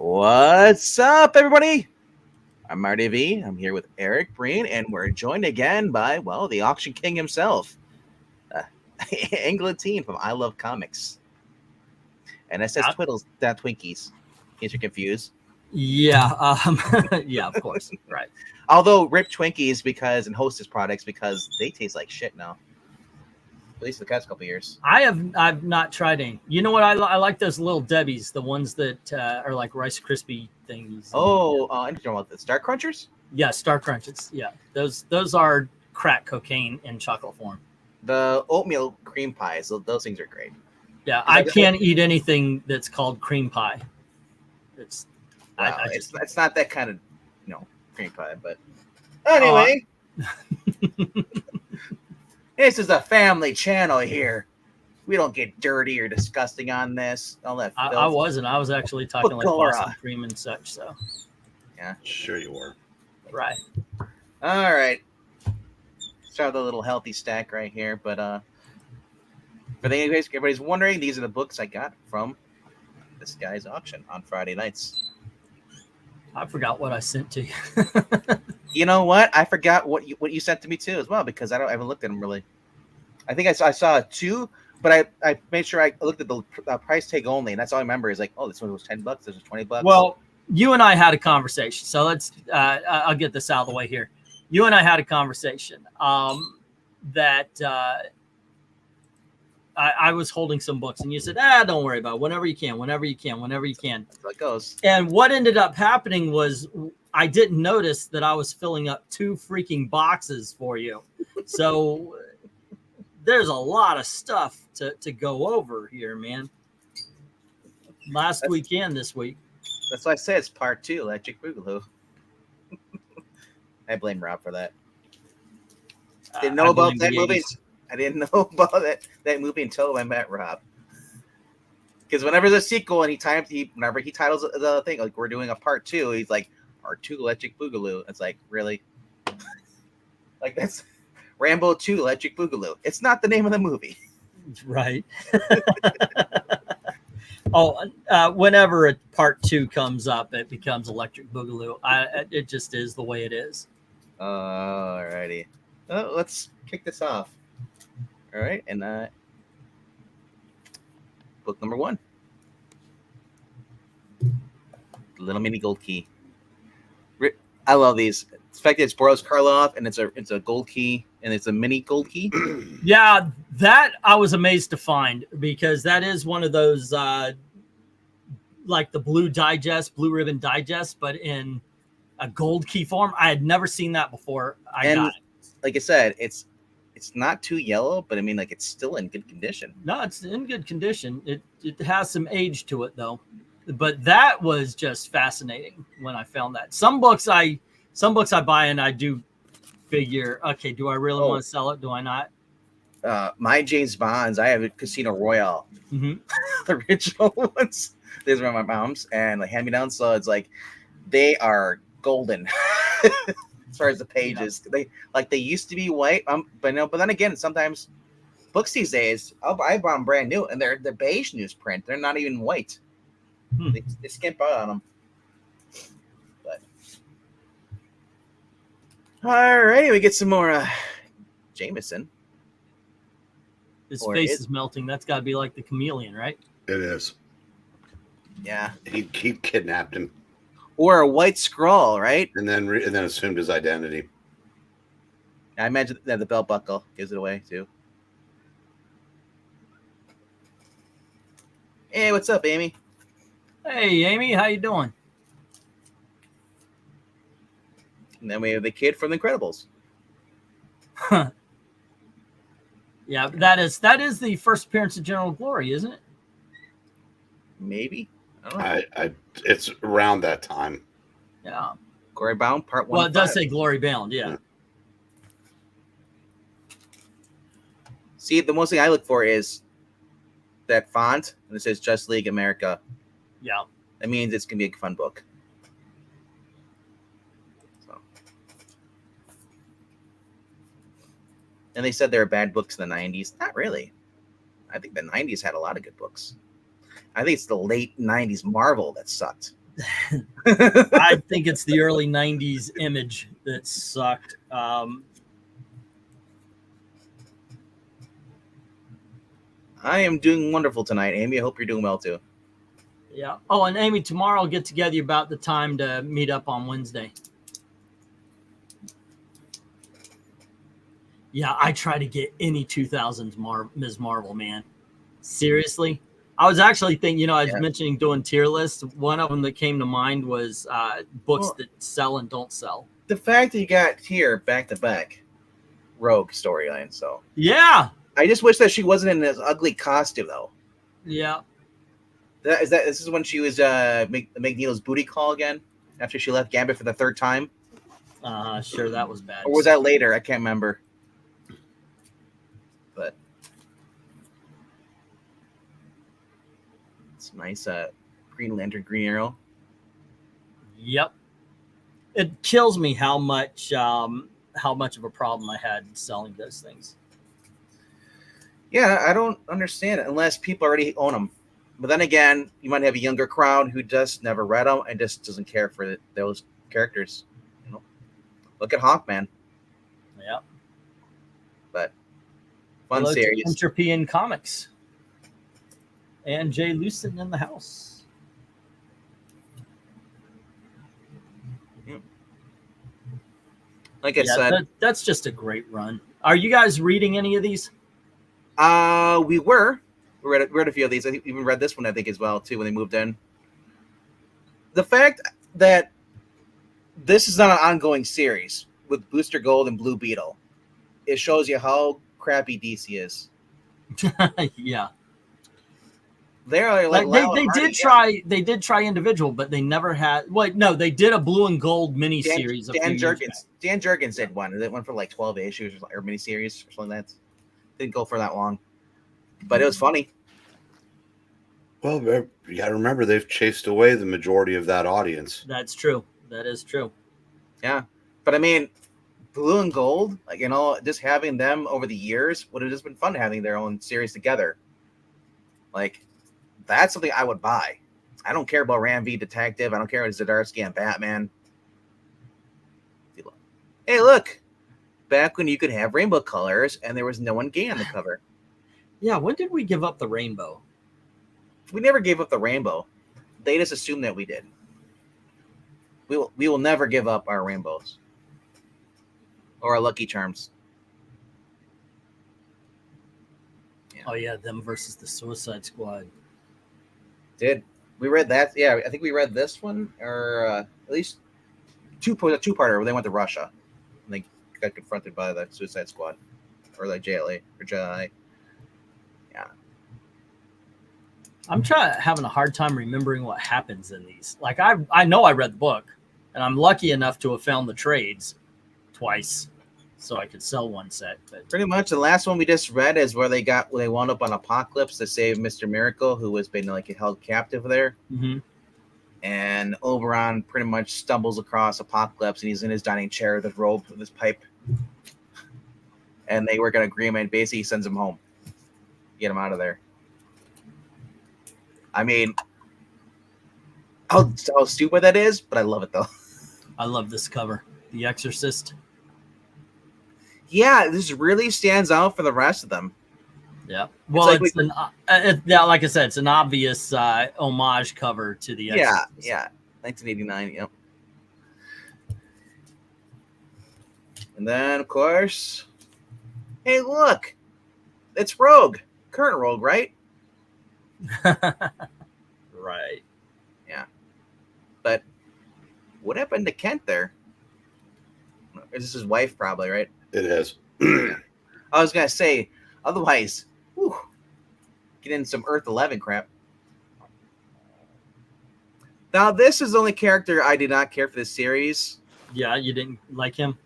What's up, everybody? I'm Marty V. I'm here with Eric Breen, and we're joined again by, the Auction King himself, uh, England Teen from I Love Comics. And it says Twiddles, not Twinkies, in case you're confused. Yeah, yeah, of course, right. Although rip Twinkies and Hostess products because they taste like shit now. At least the past couple years. I've not tried any. You know what? I like those little Debbies, the ones that are like Rice Krispie things. I didn't know about the Star Crunchers. Yeah, Star Crunches. Yeah, those are crack cocaine in chocolate form. The oatmeal cream pies, those things are great. Yeah, I can't eat anything that's called cream pie. It's not that kind of cream pie, but anyway. This is a family channel here. We don't get dirty or disgusting on this. All that. I wasn't. I was actually talking like Boston cream and such. So. Yeah. Sure you were. Right. All right. Start with a little healthy stack right here, but for everybody's wondering, these are the books I got from this guy's auction on Friday nights. I forgot what I sent to you. You know what? I forgot what you sent to me too as well because I haven't looked at them really. I think I saw two, but I made sure I looked at the price tag only, and that's all I remember is like, oh, this one was $10, this was $20. Well, you and I had a conversation, so let's. I'll get this out of the way here. You and I had a conversation that I was holding some books, and you said, don't worry about it. Whenever you can. That's how it goes. And what ended up happening was I didn't notice that I was filling up 2 freaking boxes for you. So there's a lot of stuff to go over here, man. Last weekend, this week. That's why I say it's part 2, Electric Boogaloo. I blame Rob for that. Didn't know about that movie. I didn't know about that movie until I met Rob. Because whenever there's a sequel and whenever he titles the thing, like we're doing a part 2, he's like, part 2 Electric Boogaloo. It's like, really? Like that's Rambo 2 Electric Boogaloo. It's not the name of the movie. Right. Whenever a part 2 comes up, it becomes Electric Boogaloo. It just is the way it is. Alrighty. Well, let's kick this off. All right, and book number 1, Little Mini Gold Key. I love these. The fact that it's Boris Karloff and it's a gold key and it's a mini gold key. Yeah, that I was amazed to find because that is one of those like the Blue Ribbon Digest, but in a gold key form. I had never seen that before. I got it. Like I said, it's not too yellow, but I mean, like it's still in good condition. No, it's in good condition. It has some age to it though. But that was just fascinating when I found that. Some books I buy and I do figure, okay, do I really want to sell it? Do I not? My James Bonds, I have a Casino Royale. Mm-hmm. The original ones. These are my mom's and like hand me down. So it's like they are golden as far as the pages. Yeah. They used to be white. But then again, sometimes books these days, I bought them brand new and they're the beige newsprint. They're not even white. They skimp out on them. But all right, we get some more Jameson. His face is melting. That's got to be like the chameleon, right? It is. Yeah, he kidnapped him, or a white scroll, right? And then assumed his identity. I imagine that the belt buckle gives it away too. Hey, what's up, Amy? Hey, Amy, how you doing? And then we have the kid from The Incredibles. Yeah, that is the first appearance of General Glory, isn't it? Maybe. I don't know. It's around that time. Yeah. Glory Bound, Part 1. Well, it does say Glory Bound, yeah. See, the most thing I look for is that font, and it says Just League America. Yeah. That means it's going to be a fun book. So. And they said there were bad books in the 90s. Not really. I think the 90s had a lot of good books. I think it's the late 90s Marvel that sucked. I think it's the early 90s Image that sucked. I am doing wonderful tonight, Amy. I hope you're doing well too. Yeah. Oh, and Amy, tomorrow I'll get together about the time to meet up on Wednesday. Yeah, I try to get any 2000s Ms. Marvel, man. Seriously. I was actually thinking, I was mentioning doing tier lists. One of them that came to mind was books that sell and don't sell. The fact that you got here back to back Rogue storyline, so. Yeah. I just wish that she wasn't in this ugly costume, though. Yeah. This is when she was Magneto's booty call again after she left Gambit for the third time? Sure, that was bad. Or was that later? I can't remember. But it's nice. Green Lantern, Green Arrow. Yep. It kills me how much of a problem I had selling those things. Yeah, I don't understand it unless people already own them. But then again, you might have a younger crowd who just never read them and just doesn't care for those characters. Look at Hawkman. Yeah. But fun Hello series. To Entropy in Comics. And Jay Lucen in the house. Like I said, that's just a great run. Are you guys reading any of these? We read a few of these. I think we even read this one, I think, as well too when they moved in. The fact that this is not an ongoing series with Booster Gold and Blue Beetle, it shows you how crappy DC is. Yeah. They're they did try individual, but they never had. Well, no, they did a Blue and Gold miniseries. Dan Jurgens did one. It went for like 12 issues or miniseries or something like that. Didn't go for that long, but it was funny. Well, you got to remember they've chased away the majority of that audience. That's true. That is true. Yeah, but I mean, Blue and Gold, just having them over the years would have just been fun having their own series together. Like, that's something I would buy. I don't care about Ram V Detective. I don't care about Zdarsky and Batman. Hey, look. Back when you could have rainbow colors and there was no one gay on the cover. Yeah, when did we give up the rainbow? We never gave up the rainbow. They just assumed that we did. We will never give up our rainbows. Or our Lucky Charms. Yeah. Oh, yeah, them versus the Suicide Squad. We read that? Yeah, I think we read this one, or at least a two-parter where they went to Russia. And they got confronted by the Suicide Squad. Or like JLA, or JLA. Yeah. I'm having a hard time remembering what happens in these. Like, I know I read the book, and I'm lucky enough to have found the trades twice, so I could sell one set. But pretty much the last one we just read is where they wound up on Apocalypse to save Mr. Miracle, who was being held captive there. Mm-hmm. And Oberon pretty much stumbles across Apocalypse, and he's in his dining chair with his robe, with his pipe. And they work an agreement. Basically, he sends him home. Get him out of there. I mean, how stupid that is, but I love it, though. I love this cover. The Exorcist. Yeah, this really stands out for the rest of them. Yeah. Well, like I said, it's an obvious homage cover to the Exorcist. Yeah. 1989, yep. And then, of course, hey, look. It's Rogue. Current Rogue, right? Right. Yeah. But what happened to Kent there? Is this his wife, probably, right? It is. I was going to say, otherwise, get in some Earth 11 crap. Now, this is the only character I did not care for this series. Yeah, you didn't like him?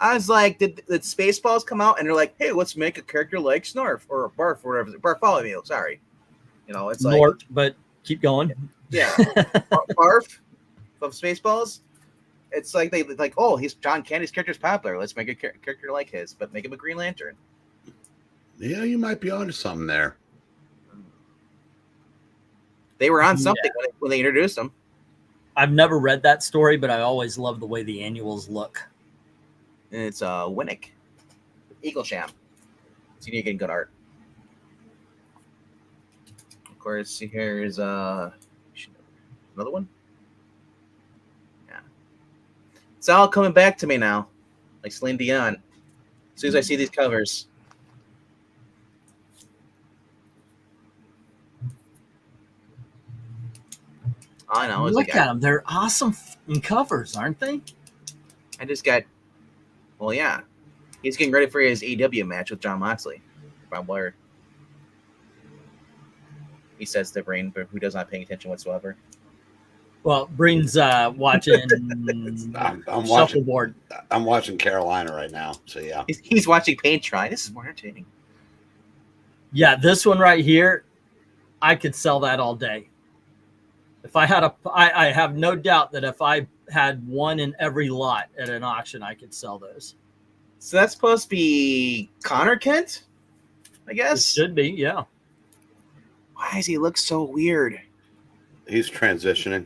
I was like, did Spaceballs come out? And they're like, hey, let's make a character like Snarf or Barf or whatever. Bartholomew, sorry. It's like... Nort, but keep going. Yeah. Barf from Spaceballs. It's like he's John Candy's character's popular. Let's make a character like his, but make him a Green Lantern. Yeah, you might be onto something there. They were on something when they introduced him. I've never read that story, but I always love the way the annuals look. And it's Winnick, Eaglesham. So you need to get good art. Of course, here's another one. Yeah, it's all coming back to me now, like Celine Dion. As soon as I see these covers. All I know is Look at them. They're awesome covers, aren't they? I just got, well, yeah. He's getting ready for his AEW match with Jon Moxley. Bob Blair. He says to Brain, but who does not paying attention whatsoever. Well, Breen's watching I'm Shuffleboard. I'm watching Carolina right now. So, yeah. He's watching Paint Try. This is more entertaining. Yeah, this one right here, I could sell that all day. If I had I have no doubt that if I had one in every lot at an auction, I could sell those. So that's supposed to be Connor Kent, I guess? It should be, yeah. Why does he look so weird? He's transitioning.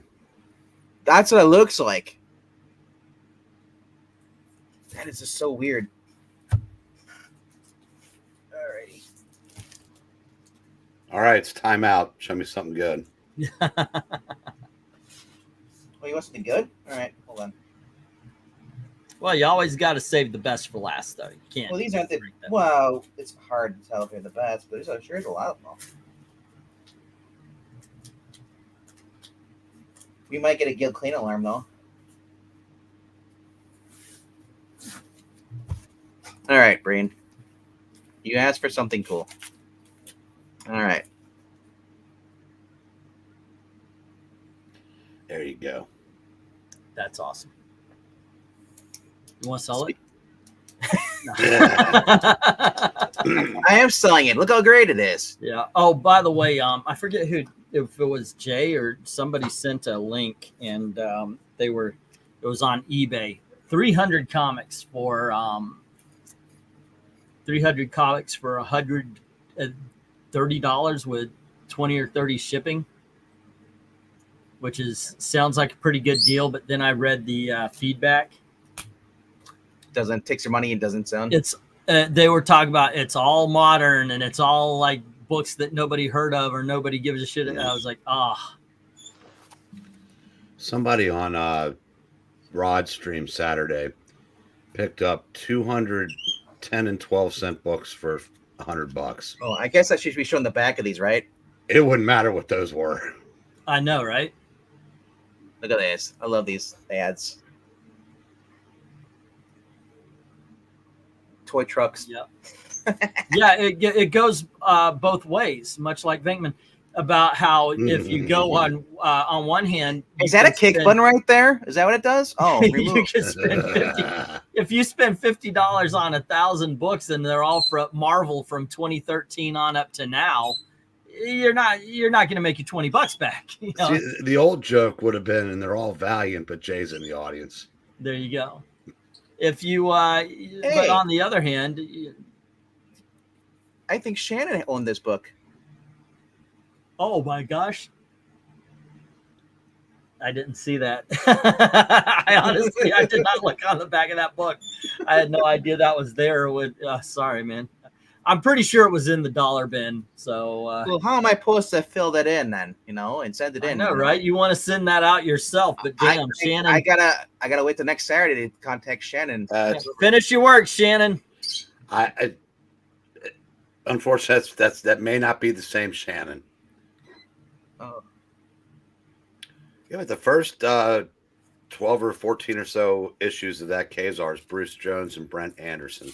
That's what it looks like. That is just so weird. Alrighty. All right, it's time out. Show me something good. Oh, you want something good? All right, hold on. Well, you always got to save the best for last, though. You can't. Well, these aren't the. Well, it's hard to tell if they're the best, but there's sure a lot of them. We might get a Gil Clean alarm though. All right, Brain. You asked for something cool. All right. There you go. That's awesome. You want to sell it? I am selling it. Look how great it is. Yeah. Oh, by the way, I forget who, if it was Jay or somebody sent a link, and it was on eBay. 300 comics for $130 with 20 or 30 shipping, which sounds like a pretty good deal. But then I read the feedback. Takes your money and doesn't sound. It's they were talking about it's all modern and it's all like books that nobody heard of or nobody gives a shit. And I was like, Somebody on Rod Stream Saturday picked up 200 10 and 12 cent books for $100. Oh, I guess I should be showing the back of these, right? It wouldn't matter what those were. I know, right? Look at this. I love these ads. Toy trucks. Yeah. Yeah, it goes both ways, much like Venkman, about how if you go on one hand, is that a kick button right there? Is that what it does? Oh, you can spend if you spend $50 on 1,000 books and they're all from Marvel from 2013 on up to now, you're not going to make you $20 back. You know? See, the old joke would have been, and they're all Valiant, but Jay's in the audience. There you go. If you, but on the other hand, I think Shannon owned this book. Oh my gosh. I didn't see that. I did not look on the back of that book. I had no idea that was there. Sorry, man. I'm pretty sure it was in the dollar bin. So, well, how am I supposed to fill that in then? And send it in. I know, right? You want to send that out yourself, but damn, Shannon. I gotta wait the next Saturday to contact Shannon. Finish your work, Shannon. Unfortunately, that may not be the same Shannon. Oh. Yeah, but the first 12 or 14 or so issues of that Kazar is Bruce Jones and Brent Anderson.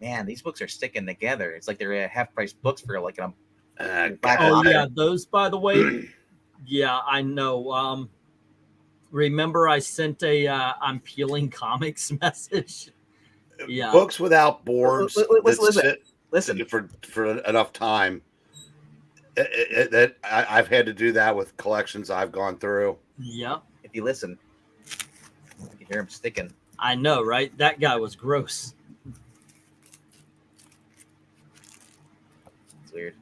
Man, these books are sticking together. It's like they're half-price books for like a. Yeah, those, by the way. Yeah, I know. Remember, I sent a I'm peeling comics message. Yeah, books without boards. Listen for enough time. That I've had to do that with collections I've gone through. Yeah, if you listen, you can hear him sticking. I know, right? That guy was gross. It's weird.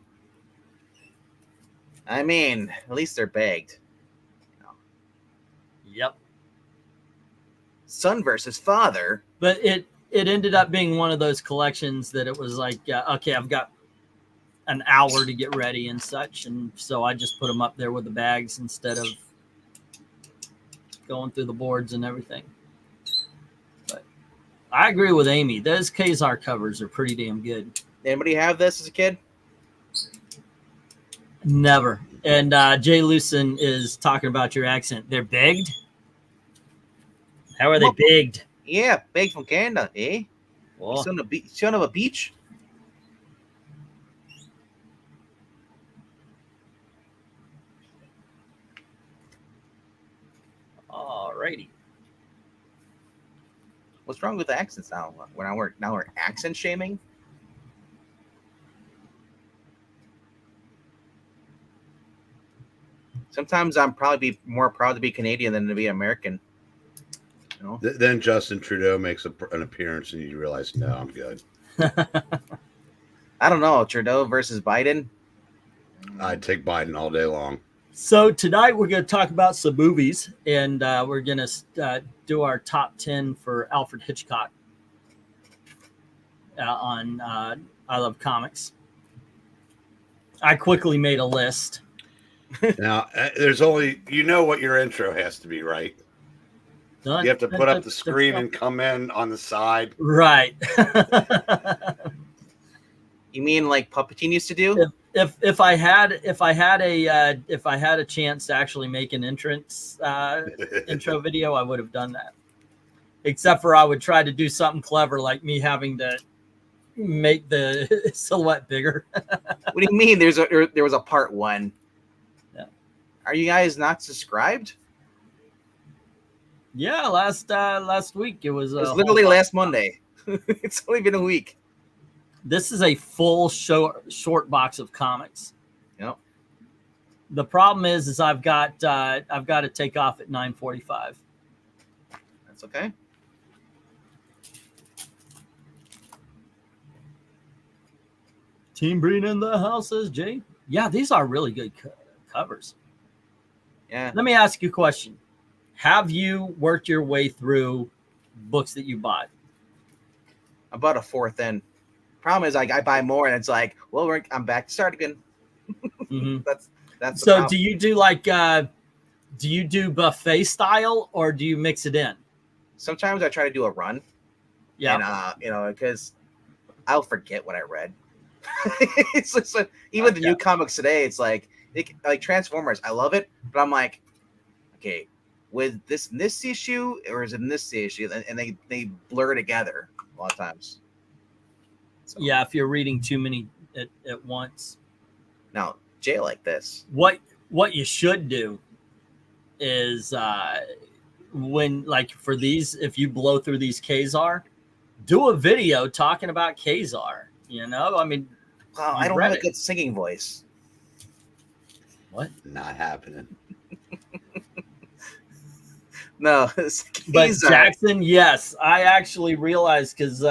I mean, at least they're bagged. Yep. Son versus father. But it ended up being one of those collections that it was like, okay, I've got an hour to get ready and such, and so I just put them up there with the bags instead of going through the boards and everything. But I agree with Amy. Those Kazar covers are pretty damn good. Anybody have this as a kid? Never. And Jay Lucen is talking about your accent. They're begged? How are they begged? Yeah, baked from Canada, eh? Oh. Son of a beach. Alrighty. What's wrong with accents now? We're accent shaming. Sometimes I'm probably more proud to be Canadian than to be American. You know? Then Justin Trudeau makes an appearance, and you realize, no, I'm good. I don't know. Trudeau versus Biden. I'd take Biden all day long. So tonight we're going to talk about some movies, and we're going to do our top 10 for Alfred Hitchcock on I Love Comics. I quickly made a list. Now, there's only, what your intro has to be, right? Dun, You have to put up the screen and come in on the side. Right. You mean like Puppeteer used to do? If I had a chance to actually make an entrance intro video, I would have done that. Except for I would try to do something clever, like me having to make the silhouette bigger. What do you mean? There was a part 1. Yeah. Are you guys not subscribed? Yeah, last week it was literally last Monday. It's only been a week. This is a full short box of comics. Yep. The problem is I've got to take off at 9:45. That's okay. Team Breen in the house, says Jay. Yeah, these are really good covers. Yeah. Let me ask you a question. Have you worked your way through books that you bought? I bought a 4th in. Problem is, I buy more, and it's like, well, I'm back to start again. Mm-hmm. That's so. Do you do do you do buffet style, or do you mix it in? Sometimes I try to do a run. Yeah. And because I'll forget what I read. It's just even the new comics today. It's like Transformers. I love it, but I'm like, okay, with this issue, or is it in this issue? And they blur together a lot of times. So. Yeah, if you're reading too many at once. Now, Jay, like this. What you should do is when, like, for these, if you blow through these Kazar, do a video talking about Kazar. I mean, wow, I don't have a good singing voice. What? Not happening. No, but Jackson, yes, I actually realized because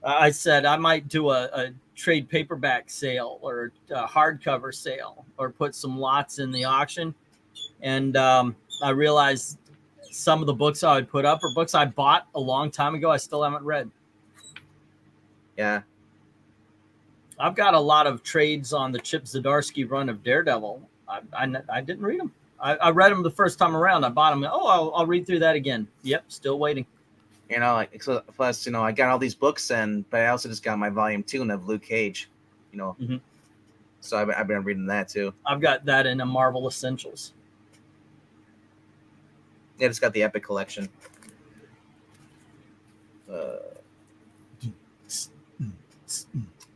I said I might do a trade paperback sale or a hardcover sale or put some lots in the auction. And I realized some of the books I would put up are books I bought a long time ago I still haven't read. Yeah. I've got a lot of trades on the Chip Zdarsky run of Daredevil. I didn't read them. I read them the first time around. I bought them. Oh, I'll read through that again. Yep, still waiting. So plus, I got all these books, but I also just got my volume 2 of Luke Cage, Mm-hmm. So I've been reading that too. I've got that in a Marvel Essentials. Yeah, it's got the Epic Collection.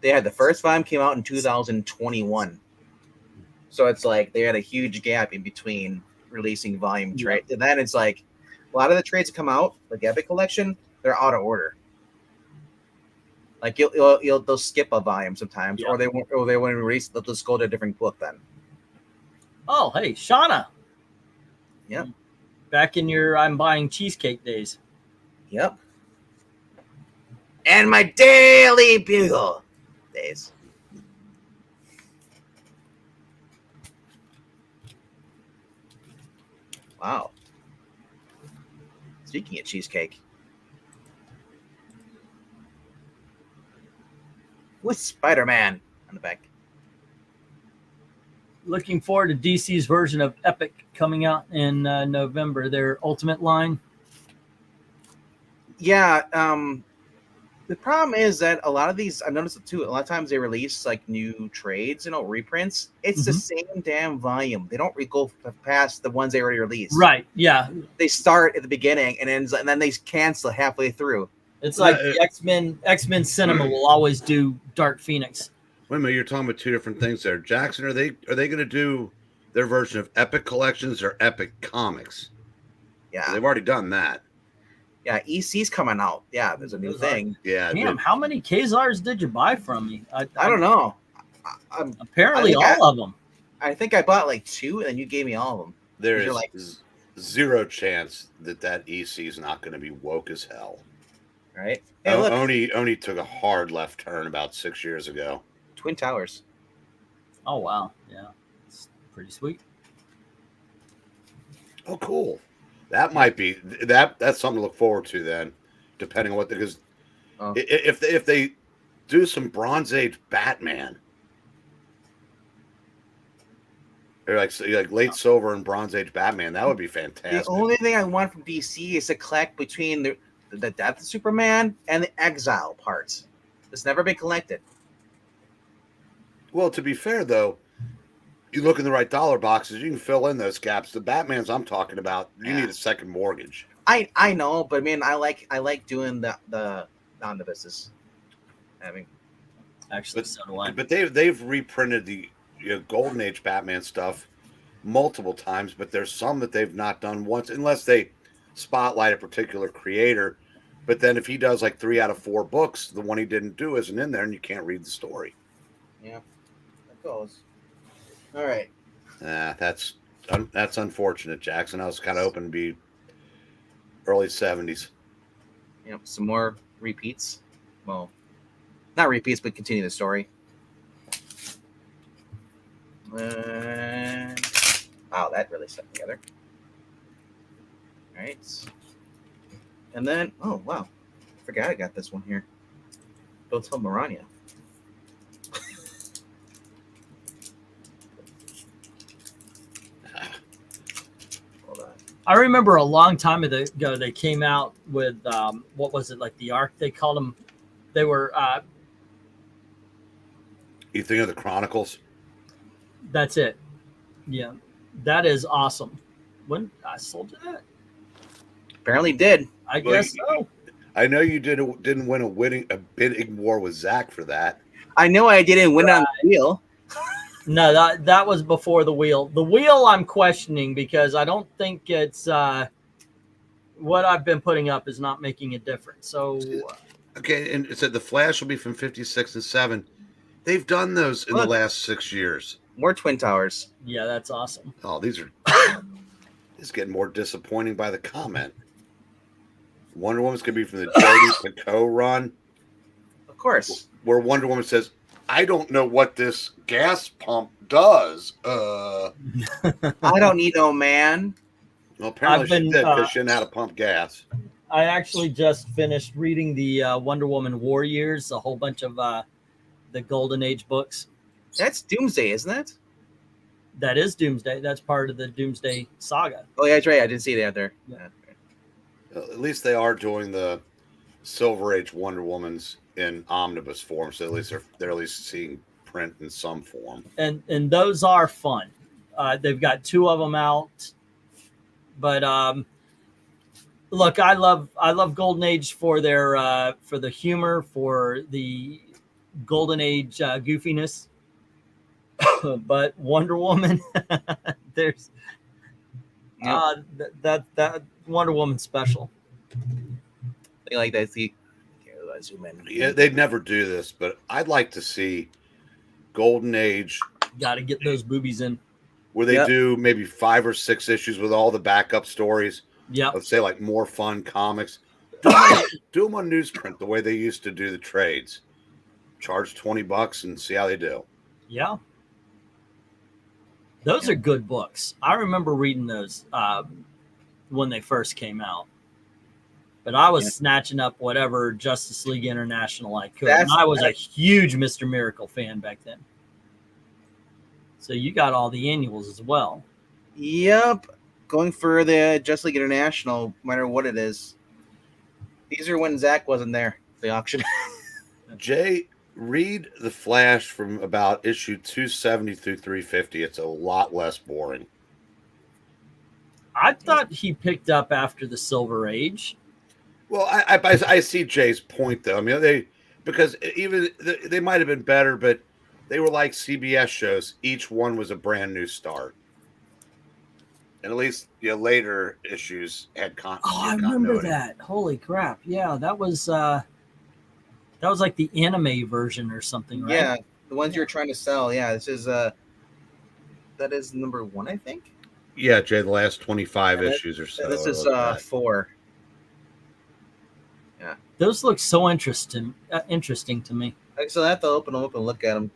They had the first volume came out in 2021, so it's like they had a huge gap in between releasing volume trade. And then it's like a lot of the trades that come out, like Epic Collection, they're out of order. Like they'll skip a volume sometimes, or they won't release. They'll just go to a different book then. Oh, hey, Shauna. Yep. Back in your I'm buying cheesecake days. Yep. And my Daily Bugle days. Wow. Speaking of cheesecake, with Spider-Man on the back. Looking forward to DC's version of Epic coming out in November. Their Ultimate line. Yeah. The problem is that a lot of these, I've noticed it too. A lot of times they release like new trades, reprints. It's the same damn volume. They don't go past the ones they already released. Right. Yeah. They start at the beginning and then they cancel halfway through. It's like the X-Men Cinema will always do Dark Phoenix. Wait a minute, you're talking about two different things there. Jackson, are they going to do their version of Epic Collections or Epic Comics? Yeah. They've already done that. Yeah, EC's coming out. Yeah, there's a new thing. Yeah. Damn, how many Kazars did you buy from me? I don't know. Apparently all of them. I think I bought like 2, and then you gave me all of them. There is like zero chance that EC is not going to be woke as hell. Right? Hey, look. Oni took a hard left turn about 6 years ago. Twin Towers. Oh, wow. Yeah. It's pretty sweet. Oh, cool. That might be that's something to look forward to then, depending on what because if they do some Bronze Age Batman, or like late Silver and Bronze Age Batman, that would be fantastic. The only thing I want from DC is to collect between the Death of Superman and the Exile parts. It's never been collected. Well, to be fair though, you look in the right dollar boxes, you can fill in those gaps. The Batmans I'm talking about, you need a second mortgage. I know, but I mean, I like doing the omnibuses. Actually, so do I. But they've reprinted the Golden Age Batman stuff multiple times, but there's some that they've not done once, unless they spotlight a particular creator. But then if he does like 3 out of 4 books, the one he didn't do isn't in there, and you can't read the story. Yeah, that goes. All right. That's unfortunate, Jackson. I was kind of hoping to be early 70s. Yep, some more repeats. Well, not repeats, but continue the story. Wow, that really stuck together. All right. And then, oh, wow. I forgot I got this one here. Don't tell Marania. I remember a long time ago they came out with what was it, like the Ark? They called them. They were. You think of the Chronicles? That's it. Yeah, that is awesome. When I sold you that, apparently did. I guess so. I know you didn't win a bidding war with Zach for that. I know I didn't win on the wheel. No, that was before the wheel. The wheel I'm questioning because I don't think it's what I've been putting up is not making a difference. So okay, and it said the Flash will be from 56 and 7. They've done those in the last 6 years. More Twin Towers. Yeah, that's awesome. Oh, these are it's getting more disappointing by the comment. Wonder Woman's gonna be from the Jody Picoult run. Of course. Where Wonder Woman says, I don't know what this gas pump does. I don't need no man. Well, apparently she did because she didn't know how to pump gas. I actually just finished reading the Wonder Woman War Years, a whole bunch of the Golden Age books. That's Doomsday, isn't it? That is Doomsday. That's part of the Doomsday saga. Oh, yeah, that's right. I didn't see that there. Yeah. At least they are doing the Silver Age Wonder Womans in omnibus form, so at least they're at least seeing print in some form. And those are fun. They've got 2 of them out. But look, I love Golden Age for their for the humor, for the Golden Age goofiness. But Wonder Woman, there's that Wonder Woman special. They like that. Zoom in. Yeah, they'd never do this, but I'd like to see Golden Age. Got to get those boobies in. Where they do maybe 5 or 6 issues with all the backup stories. Yeah. Let's say like more fun comics. Do them on newsprint the way they used to do the trades. Charge $20 and see how they do. Yeah. Those are good books. I remember reading those when they first came out. But I was snatching up whatever Justice League International I could. That's- And I was a huge Mr. Miracle fan back then. So you got all the annuals as well. Yep. Going for the Justice League International, no matter what it is. These are when Zach wasn't there, the auction. Jay, read The Flash from about issue 270 through 350. It's a lot less boring. I thought he picked up after the Silver Age. Well, I see Jay's point, though. I mean, because even they might have been better, but they were like CBS shows. Each one was a brand new start. And at least later issues had continuity. Oh, I remember that. Holy crap. Yeah, that was like the anime version or something, right? Yeah, the ones you're trying to sell. Yeah, this is that is number 1, I think. Yeah, Jay, the last 25 issues or so. This is 4. Yeah. Those look so interesting to me. So I have to open them up and look at them.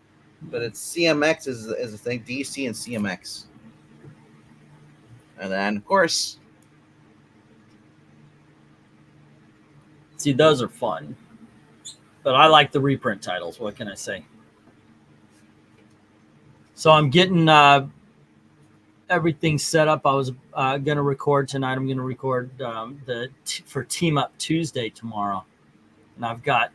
But it's CMX is the thing, DC and CMX. And then, of course... See, those are fun. But I like the reprint titles. What can I say? So I'm getting everything set up. I was going to record tonight. I'm going to record for Team Up Tuesday tomorrow. And I've got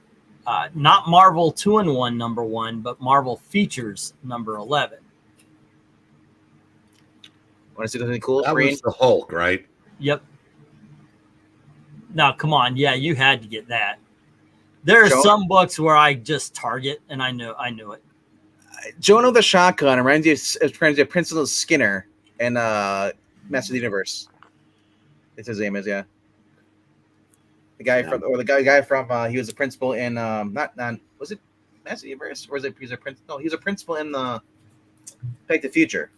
not Marvel 2-in-1 number 1, but Marvel Features number 11. Want to see something cool? That was the Hulk, right? Yep. Now, come on. Yeah, you had to get that. There are some books where I just target, and I knew it. Jonah the Shotgun reminds you of Principal Skinner and Master of the Universe. It's his name is, yeah. The guy from he was a principal in not was it Master of the Universe, or is it he's a principal? No, he was a principal in the Back to the Future.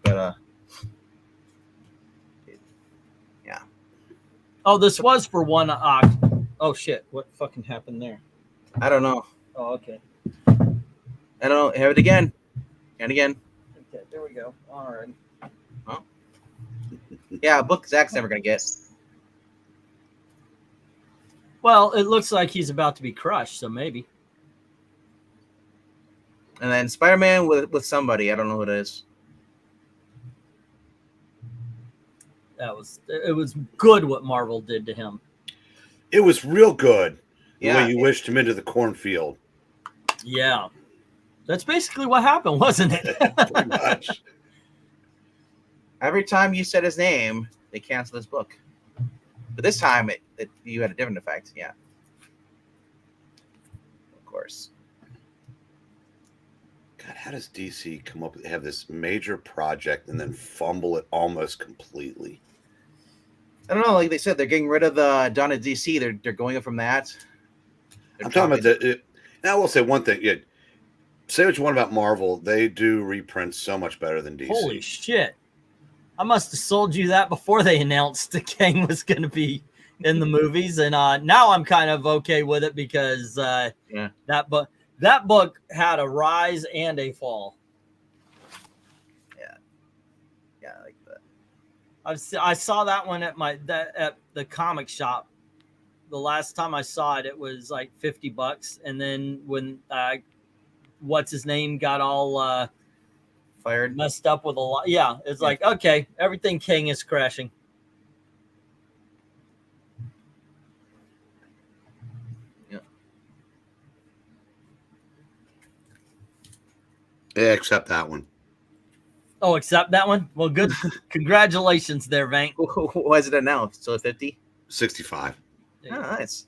But yeah. Oh, this was for one. Oh shit! What fucking happened there? I don't know. Oh, okay. I don't know. Have it again and again. Okay, there we go. All right. Oh. Yeah, a book Zach's never gonna get. Well, it looks like he's about to be crushed, so maybe. And then Spider-Man with somebody. I don't know who it is. It was good what Marvel did to him. It was real good. The Yeah. way you wished him into the cornfield. Yeah. That's basically what happened, wasn't it? Pretty much. Every time you said his name, they canceled his book. But this time, you had a different effect. Yeah. Of course. God, how does DC come up with have this major project and then fumble it almost completely? I don't know. Like they said, they're getting rid of the Dawn of DC. They're going from that. I'm talking about and I will say one thing. Yeah, say what you want about Marvel. They do reprints so much better than DC. Holy shit. I must have sold you that before they announced the Kang was going to be in the movies. And now I'm kind of okay with it because that book had a rise and a fall. Yeah, I like that. I saw that one at the comic shop. The last time I saw it, it was like $50. And then when what's his name got all Fired, messed up with a lot. Yeah, it's like, okay, everything King is crashing. Yeah. Yeah, except that one. Oh, except that one? Well, good. Congratulations there, Vank. Why is it now? Still at 50? 65. Oh, nice.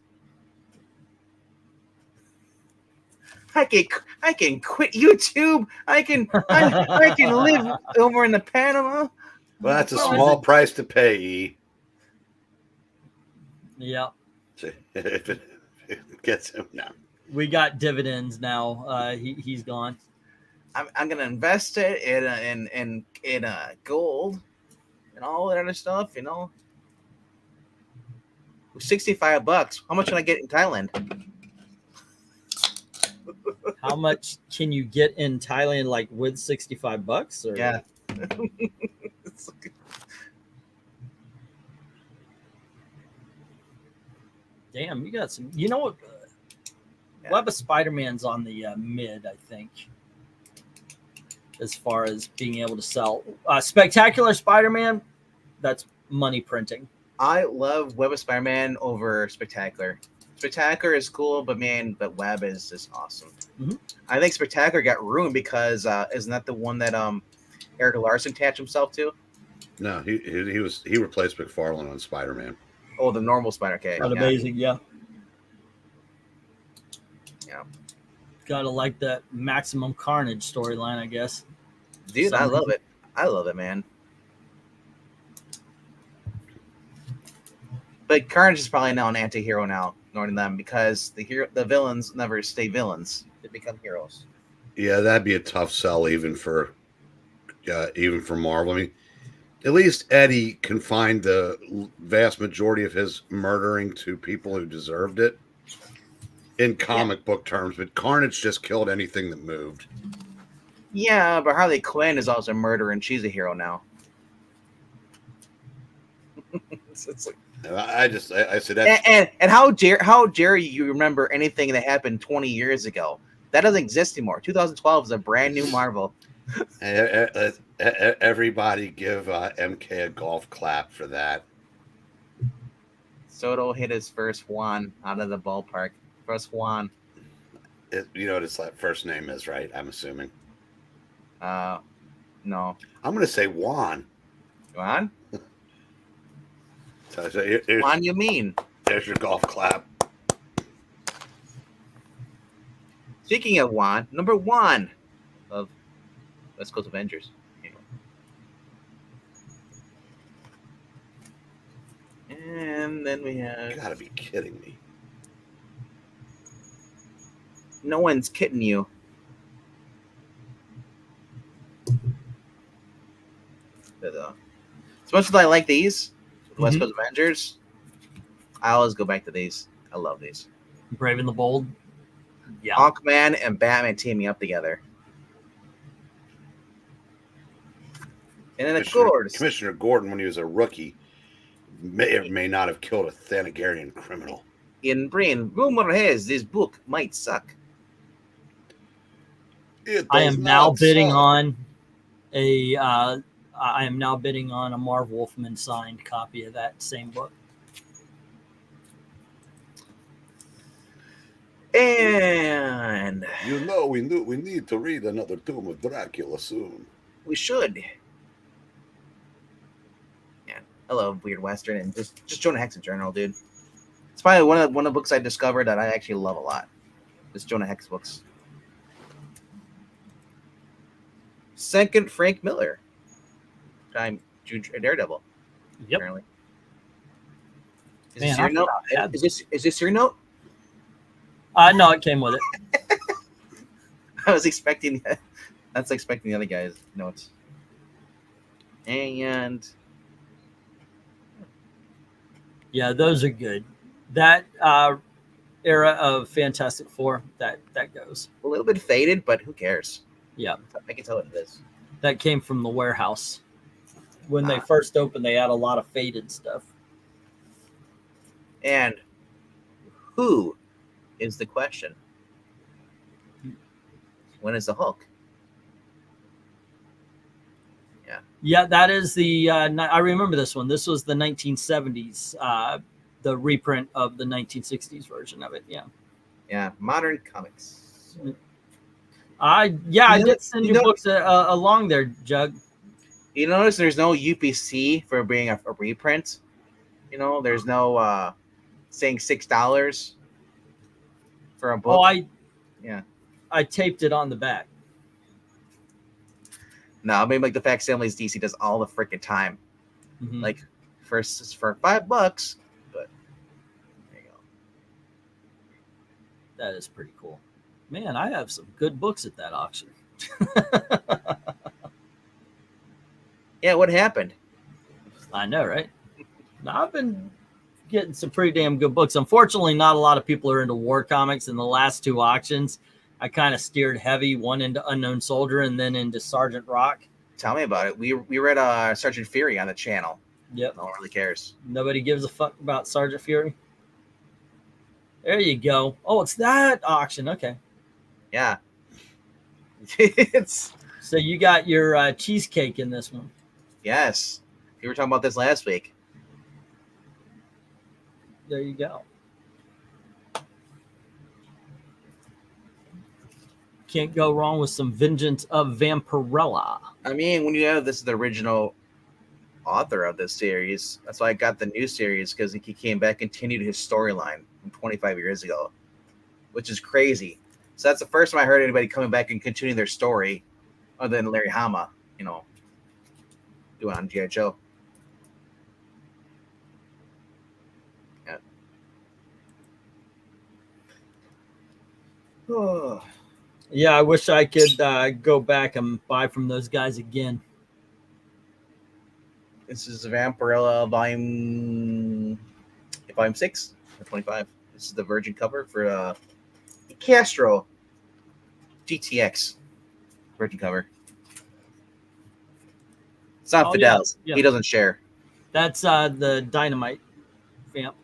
I can quit YouTube. I can live over in the Panama. Well, that's a small price to pay, E. Yeah. If it gets him now. We got dividends now. He's gone. I'm gonna invest it in gold and all that other stuff. $65. How much can I get in Thailand? How much can you get in Thailand, like with $65? Or? Yeah. Damn, you got some. You know what? Yeah. Web of Spider-Man's on the mid, I think, as far as being able to sell. Spectacular Spider-Man, that's money printing. I love Web of Spider-Man over Spectacular. Spectacular is cool, but Web is just awesome. Mm-hmm. I think Spectacular got ruined because isn't that the one that Eric Larson attached himself to? No, he replaced McFarlane on Spider-Man. Oh, the normal Spider. Okay, Not amazing, yeah. Yeah. Gotta like that Maximum Carnage storyline, I guess. Dude, I love it. I love it, man. But Carnage is probably now an anti-hero now, ignoring them, because the villains never stay villains; they become heroes. Yeah, that'd be a tough sell even for Marvel. I mean, at least Eddie confined the vast majority of his murdering to people who deserved it in comic book terms, but Carnage just killed anything that moved. Yeah, but Harley Quinn is also a murderer, and she's a hero now. it's like, I said that. And how dare you remember anything that happened 20 years ago? That doesn't exist anymore. 2012 is a brand new Marvel. Everybody give MK a golf clap for that. Soto hit his first one out of the ballpark. First one. You know what his first name is, right? I'm assuming. No. I'm going to say Juan. Juan? So Juan, you mean? There's your golf clap. Speaking of Juan, number 1 of West Coast Avengers. And then we have... You gotta be kidding me. No one's kidding you. As much as I like these, West Coast Avengers, I always go back to these. I love these. Brave and the Bold. Yeah. Hawkman and Batman teaming up together. And then, of course, Commissioner Gordon, when he was a rookie, may or may not have killed a Thanagarian criminal. In brain, rumor has this book might suck. I am now bidding on a Marv Wolfman signed copy of that same book. And we need to read another Tomb of Dracula soon. We should. Yeah, I love Weird Western and just Jonah Hex in general, dude. It's probably one of the books I discovered that I actually love a lot. This Jonah Hex books. Second, Frank Miller. Time Daredevil. Yep. Apparently. Is Man, this your note? Is this your note? No, it came with it. I was expecting that. That's expecting the other guy's notes. And yeah, those are good. That era of Fantastic Four, that goes. A little bit faded, but who cares? Yeah. I can tell what it is. That came from the warehouse. When they first opened, they had a lot of faded stuff. And who is the question? When is the Hulk? Yeah. Yeah, that is the. I remember this one. This was the 1970s, the reprint of the 1960s version of it. Yeah. Yeah. Modern comics. I did send you books along there, Jug. You notice there's no UPC for being a reprint. You know, there's no saying $6 for a book. I taped it on the back. No, I mean, like the facsimiles DC does all the freaking time. Mm-hmm. Like for $5, but there you go. That is pretty cool. Man, I have some good books at that auction. Yeah, what happened? I know, right? Now, I've been getting some pretty damn good books. Unfortunately, not a lot of people are into war comics. In the last 2 auctions, I kind of steered heavy, one into Unknown Soldier and then into Sergeant Rock. Tell me about it. We read Sergeant Fury on the channel. Yep. No one really cares. Nobody gives a fuck about Sergeant Fury. There you go. Oh, it's that auction. Okay. Yeah. It's So you got your cheesecake in this one. yes. We were talking about this last week. There you go. Can't go wrong with some Vengeance of Vampirella. I mean, when you have this is the original author of this series, that's why I got the new series because he came back, continued his storyline from 25 years ago, which is crazy. So that's the first time I heard anybody coming back and continuing their story, other than Larry Hama, doing on GI Joe. Yeah. Oh. Yeah, I wish I could go back and buy from those guys again. This is Vampirella volume 6 or 25. This is the Virgin cover for Castro GTX Virgin cover. It's not Fidel's. Yeah. He doesn't share. That's the Dynamite vamp.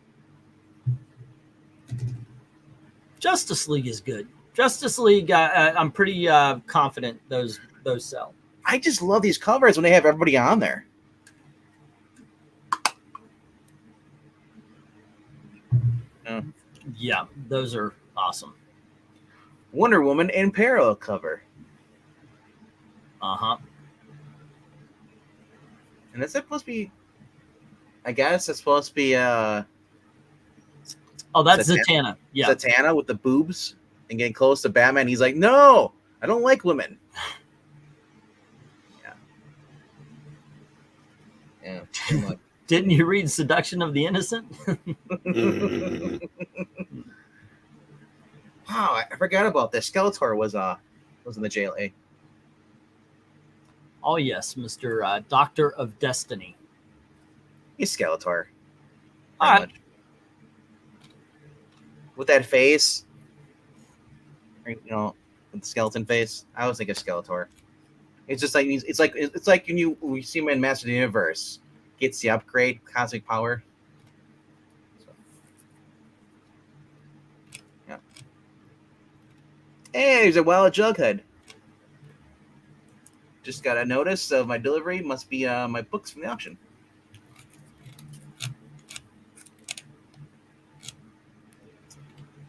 Justice League is good. Justice League, I'm pretty confident those sell. I just love these covers when they have everybody on there. Yeah, those are awesome. Wonder Woman in parallel cover. Uh-huh. And is that supposed to be? I guess it's supposed to be. Oh, that's Zatanna. Yeah, Zatanna with the boobs and getting close to Batman. He's like, "No, I don't like women." Yeah. Yeah. Didn't you read Seduction of the Innocent? Wow, I forgot about this. Skeletor was in the JLA. Oh yes, Mr. Doctor of Destiny. He's Skeletor. All right. With that face, with the skeleton face, I always think of Skeletor. It's just like it's like when you see him in Master of the Universe, gets the upgrade, cosmic power. So, yeah. Hey, there's a wild Jughead. Just got a notice of my delivery. Must be my books from the auction.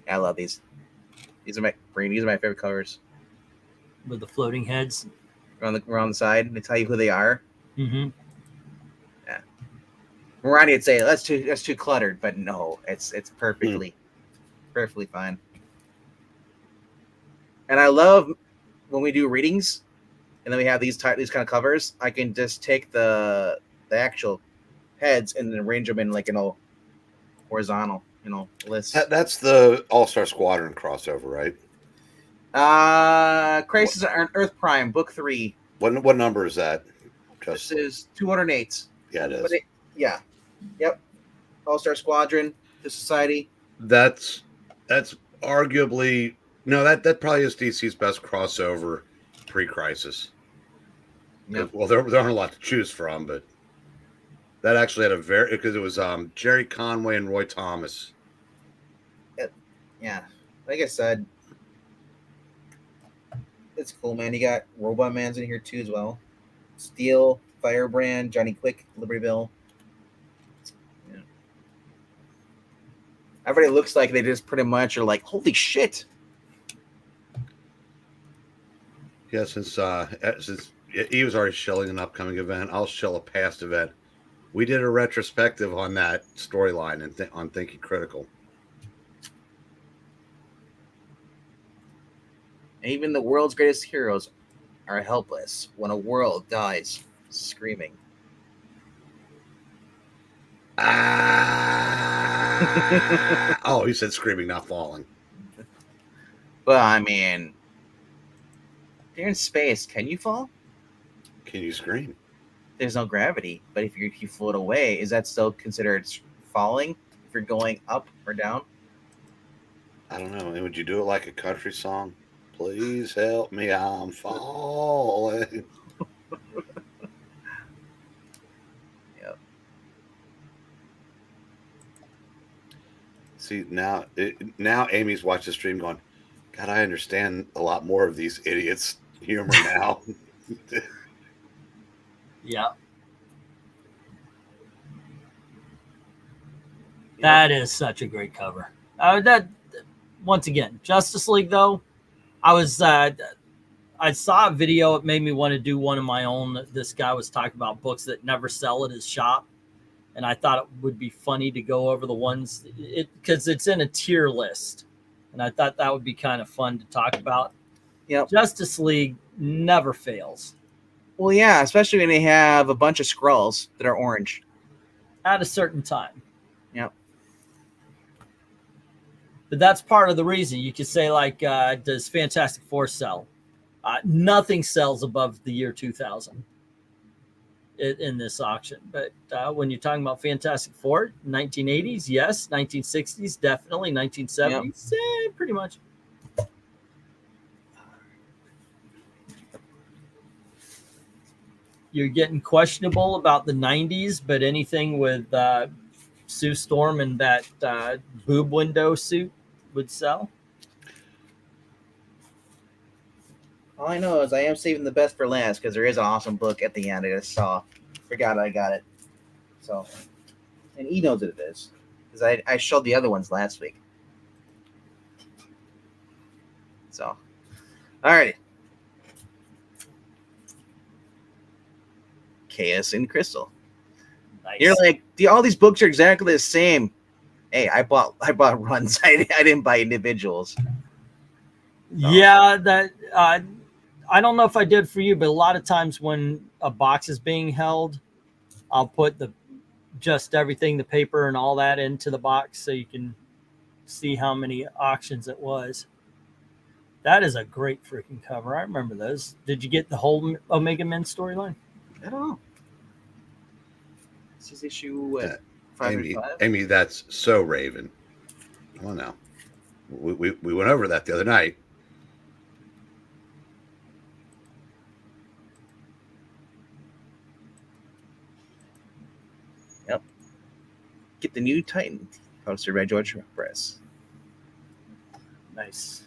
I love these. These are my favorite covers. With the floating heads around the side, they tell you who they are. Mm-hmm. Yeah. Ronnie would say that's too cluttered, but no, it's perfectly fine. And I love when we do readings, and then we have these kind of covers. I can just take the actual heads and then arrange them in like horizontal, list. That's the All-Star Squadron crossover, right? Crisis on Earth Prime, book 3. What number is that? This is 208. Yeah, it is. Yeah. Yep. All-Star Squadron, the Society. That's arguably that probably is DC's best crossover pre-crisis. Yep. Well, there aren't a lot to choose from, but that actually had because it was Jerry Conway and Roy Thomas. Yeah, like I said, it's cool, man. You got Robot Man's in here too as well. Steel, Firebrand, Johnny Quick, Liberty Bell. Yeah. Everybody looks like they just pretty much are like, holy shit. Yeah, since he was already shilling an upcoming event, I'll shill a past event. We did a retrospective on that storyline and on Thinking Critical. Even the world's greatest heroes are helpless when a world dies screaming. Oh, he said screaming, not falling. But I mean, you're in space. Can you fall? Can you scream? There's no gravity. But if you float away, is that still considered falling? If you're going up or down? I don't know. And would you do it like a country song? Please help me, I'm falling. Yep. See, now Amy's watched the stream going, God, I understand a lot more of these idiots' humor now. Yeah. That is such a great cover. That once again, Justice League though, I saw a video. It made me want to do one of my own. This guy was talking about books that never sell at his shop, and I thought it would be funny to go over the ones because it's in a tier list, and I thought that would be kind of fun to talk about. Yep. Justice League never fails. Well, yeah, especially when they have a bunch of Skrulls that are orange At a certain time. Yep. But that's part of the reason. You could say, like, does Fantastic Four sell? Nothing sells above the year 2000 in this auction. But when you're talking about Fantastic Four, 1980s, yes. 1960s, definitely. 1970s, pretty much. You're getting questionable about the 90s, but anything with Sue Storm and that boob window suit would sell. All I know is I am saving the best for last because there is an awesome book at the end. I just forgot I got it. So, and he knows what it is because I showed the other ones last week. So, all right. Chaos and Crystal. Nice. You're like, all these books are exactly the same. Hey, I bought runs. I didn't buy individuals. Yeah, that I don't know if I did for you, but a lot of times when a box is being held, I'll put just everything, the paper and all that into the box so you can see how many auctions it was. That is a great freaking cover. I remember those. Did you get the whole Omega Men storyline? I don't know. This is issue 5. Amy, that's so Raven. Well, now we went over that the other night. Yep. Get the new Titan posted by George Press. Nice.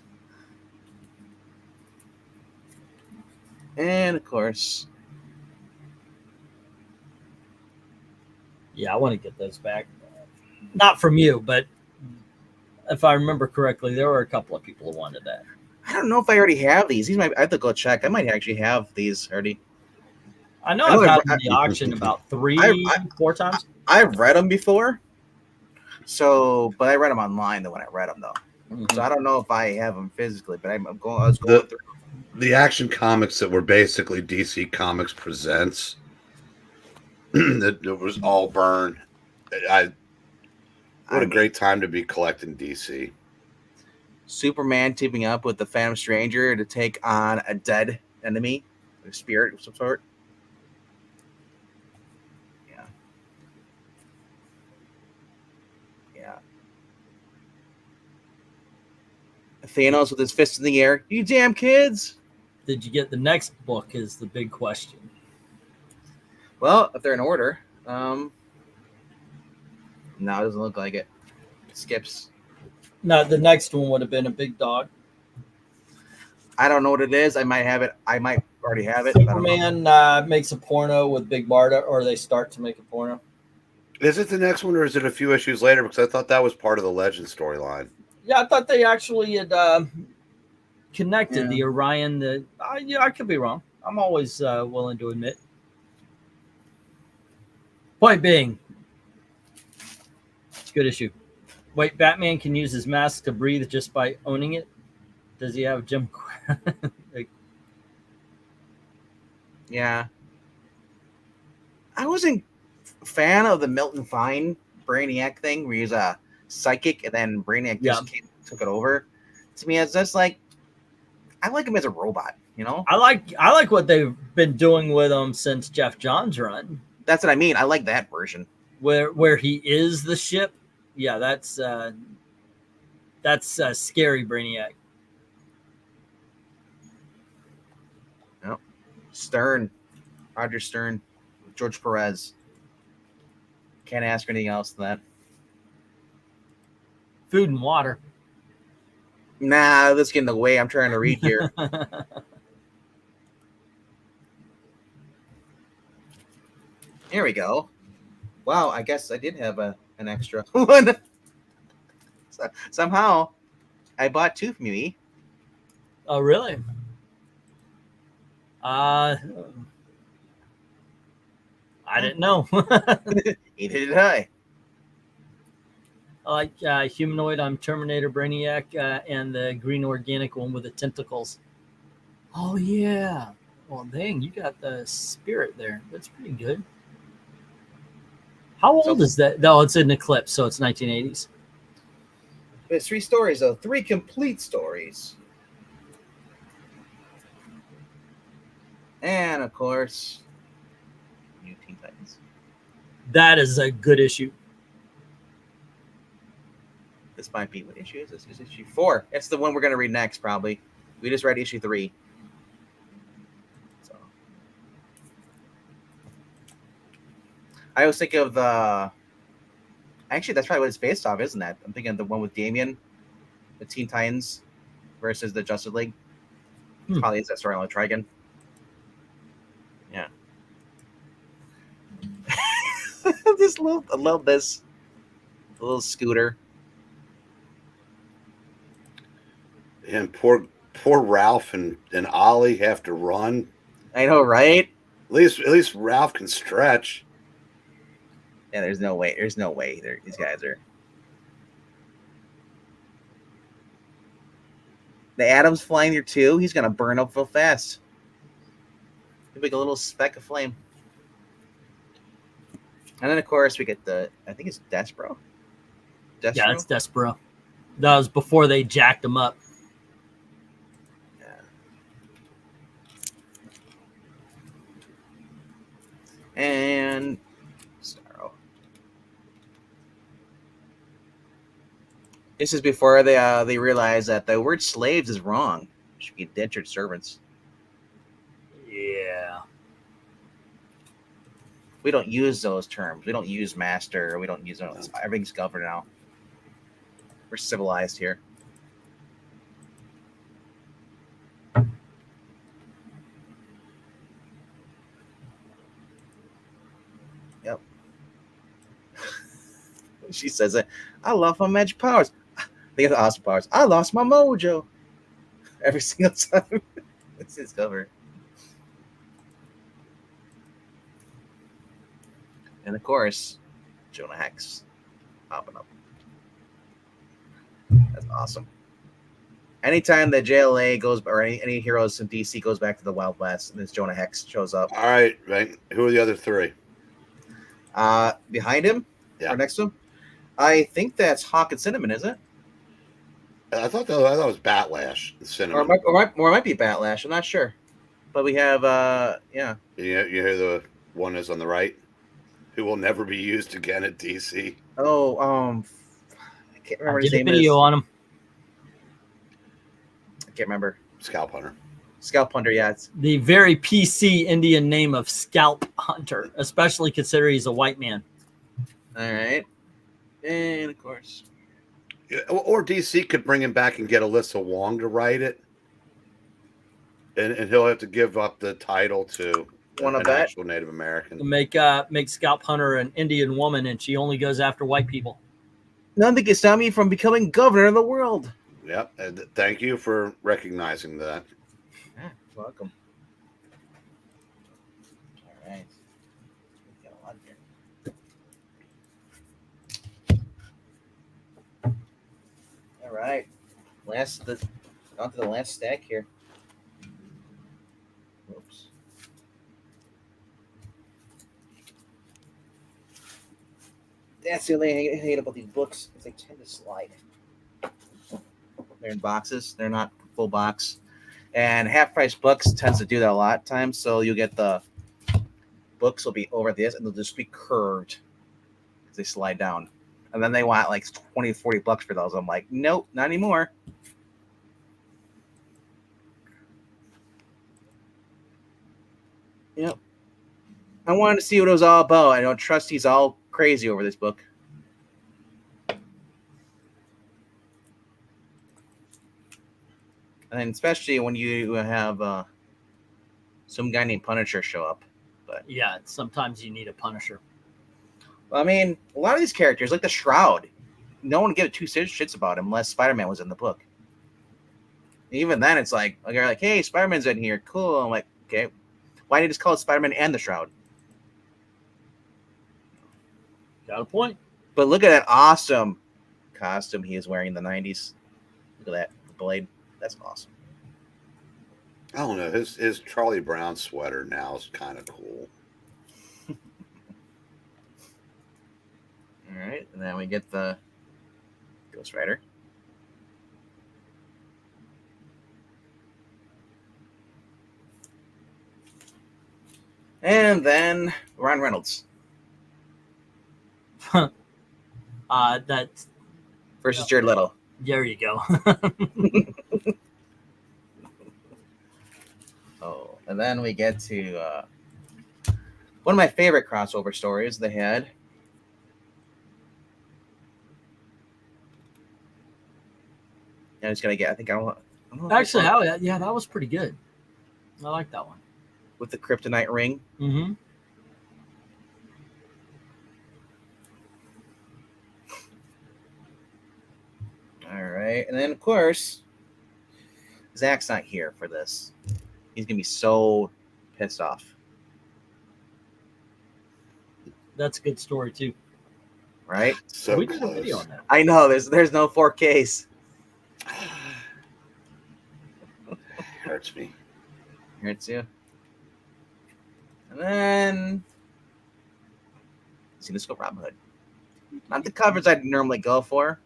And of course, yeah, I want to get those back. Not from you, but if I remember correctly, there were a couple of people who wanted that. I don't know if I already have these. I have to go check. I might actually have these already. I know I've had them in the auction about 4 times. I've read them before. So, but I read them online though when I read them though. Mm-hmm. So I don't know if I have them physically, but I was going through the Action Comics that were basically DC Comics Presents. That it was all burned. What a great time to be collecting DC. Superman teaming up with the Phantom Stranger to take on a dead enemy, a spirit of some sort. Yeah. Yeah. Thanos with his fist in the air. You damn kids! Did you get the next book is the big question. Well, if they're in order. No, it doesn't look like it. It skips. No, the next one would have been a big dog. I don't know what it is. I might have it. I might already have it. Superman makes a porno with Big Barda, or they start to make a porno. Is it the next one, or is it a few issues later? Because I thought that was part of the Legend storyline. Yeah, I thought they actually had connected the Orion. I could be wrong. I'm always willing to admit. Point being, it's a good issue. Wait, Batman can use his mask to breathe just by owning it? Does he have Jim? Yeah. I wasn't a fan of the Milton Fine Brainiac thing where he's a psychic and then Brainiac just took it over. To me, it's just like, I like him as a robot, you know? I like what they've been doing with him since Jeff Johns' run. That's what I mean. I like that version. Where he is the ship. Yeah, that's scary Brainiac. Yep. Stern. Roger Stern. George Perez. Can't ask for anything else than that. Food and water. Nah, let's get in the way. I'm trying to read here. Here we go. Wow, I guess I did have an extra one. Somehow, I bought two from you. Oh, really? I didn't know. Neither did I. I like humanoid. I'm Terminator, Brainiac, and the green organic one with the tentacles. Oh yeah. Well, dang, you got the spirit there. That's pretty good. How old is that? No, it's an Eclipse, so it's 1980s. It's 3 stories, though. 3 complete stories. And, of course, New Teen Titans. That is a good issue. This might be, what issue is this? This is issue 4. It's the one we're going to read next, probably. We just read issue 3. So. I always think of the... Actually, that's probably what it's based off, isn't that? I'm thinking of the one with Damian, the Teen Titans versus the Justice League. Probably is that story on the Trigon. Yeah. I love this little scooter. And poor Ralph and Ollie have to run. I know, right? At least Ralph can stretch. Yeah, there's no way. There's no way. These guys are. The Atom's flying here too. He's gonna burn up real fast. He'll be like a little speck of flame. And then of course we get I think it's Despero. Yeah, it's Despero. That was before they jacked him up. Yeah. And Starro. This is before they realize that the word slaves is wrong. It should be indentured servants. Yeah. We don't use those terms. We don't use master. We don't use those. Everything's governed now. We're civilized here. Yep. She says it. I lost my magic powers. They got the awesome powers. I lost my mojo. Every single time. It's his cover. And of course, Jonah Hex popping up. That's awesome. Anytime that JLA goes, or any heroes in DC goes back to the Wild West, and this Jonah Hex shows up. All right. Who are the other 3? Behind him, or next to him, I think that's Hawk and Cinnamon, is it? I thought that was Batlash. Cinnamon. Or it might be Batlash. I'm not sure, but we have yeah. You hear the one is on the right, who will never be used again at DC. Oh, I can't remember his name. Video on him. I can't remember. Scalp Hunter. Scalp Hunter, yeah. It's the very PC Indian name of Scalp Hunter, especially considering he's a white man. All right. And of course. Yeah, or DC could bring him back and get Alyssa Wong to write it. And he'll have to give up the title to an actual Native American. Make Scalp Hunter an Indian woman, and she only goes after white people. Nothing can stop me from becoming governor of the world. Yep. And thank you for recognizing that. Yeah, welcome. All right. Got a lot here. All right. On to the last stack here. Whoops. That's the only thing I hate about these books is they tend to slide. They're in boxes. They're not full box. And half-price books tends to do that a lot of times. So you'll get the books will be over this, and they'll just be curved as they slide down. And then they want like 20, 40 bucks for those. I'm like, nope, not anymore. Yep. I wanted to see what it was all about. I know Trusty's all crazy over this book. and especially when you have some guy named Punisher show up. But yeah, sometimes you need a Punisher. I mean, a lot of these characters, like the Shroud, no one gave two shits about him unless Spider-Man was in the book. Even then, it's like they're like, "Hey, Spider-Man's in here, cool." I'm like, "Okay, why did you just call it Spider-Man and the Shroud?" Got a point. But look at that awesome costume he is wearing in the '90s. Look at that blade. That's awesome. I don't know. His Charlie Brown sweater now is kind of cool. All right, and then we get the Ghost Rider. And then Ryan Reynolds. That's versus Jared Leto. There you go. Oh, and then we get to one of my favorite crossover stories they had. And it's gonna get. I think I don't know Actually, yeah, that was pretty good. I like that one. With the kryptonite ring. Mm-hmm. All right, and then of course, Zach's not here for this. He's gonna be so pissed off. That's a good story too. Right? So we close. did a video on that. I know. There's no 4Ks. Hurts me. Hurts you. And then let's go Robin Hood. Not the covers I'd normally go for,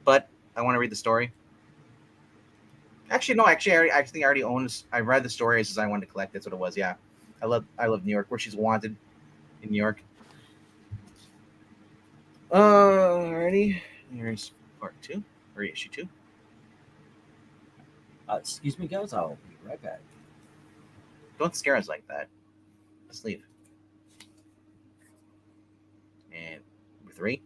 but I want to read the story. Actually, no. I think I already own this. I read the story as I wanted to collect. That's what it was. Yeah, I love New York, where she's wanted in New York. Alrighty. Here's part 2 or issue 2. Excuse me, guys. I'll be right back. Don't scare us like that. Let's leave. And number 3.